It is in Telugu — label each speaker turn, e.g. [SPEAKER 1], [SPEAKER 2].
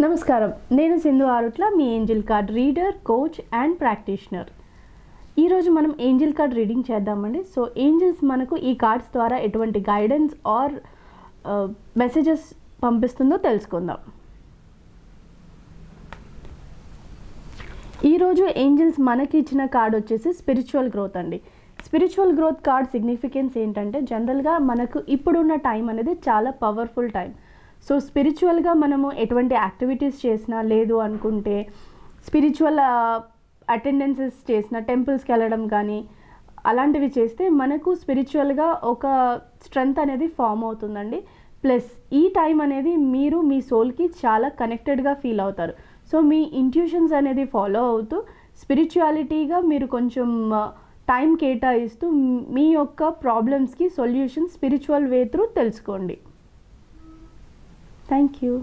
[SPEAKER 1] నమస్కారం, నేను సింధు ఆరుట్ల, మీ angel card reader, coach and practitioner. ఈరోజు మనం ఏంజిల్ కార్డ్ రీడింగ్ చేద్దామండి. సో ఏంజిల్స్ మనకు ఈ కార్డ్స్ ద్వారా ఎటువంటి గైడెన్స్ ఆర్ మెసేజెస్ పంపిస్తుందో తెలుసుకుందాం. ఈరోజు ఏంజిల్స్ మనకి ఇచ్చిన కార్డ్ వచ్చేసి స్పిరిచువల్ గ్రోత్ అండి. స్పిరిచువల్ గ్రోత్ కార్డ్ సిగ్నిఫికెన్స్ ఏంటంటే, జనరల్గా మనకు ఇప్పుడున్న టైం అనేది చాలా పవర్ఫుల్ టైం. సో స్పిరిచువల్గా మనము ఎటువంటి యాక్టివిటీస్ చేసినా, లేదు అనుకుంటే స్పిరిచువల్ అటెండెన్సెస్ చేసిన, టెంపుల్స్కి వెళ్ళడం కానీ అలాంటివి చేస్తే మనకు స్పిరిచువల్గా ఒక స్ట్రెంగ్త్ అనేది ఫామ్ అవుతుందండి. ప్లస్ ఈ టైం అనేది మీరు మీ సోల్కి చాలా కనెక్టెడ్గా ఫీల్ అవుతారు. సో మీ ఇంట్యూషన్స్ అనేది ఫాలో అవుతూ స్పిరిచువాలిటీగా మీరు కొంచెం టైం కేటాయిస్తూ మీ యొక్క ప్రాబ్లమ్స్కి సొల్యూషన్ స్పిరిచువల్ వే త్రూ తెలుసుకోండి. Thank you.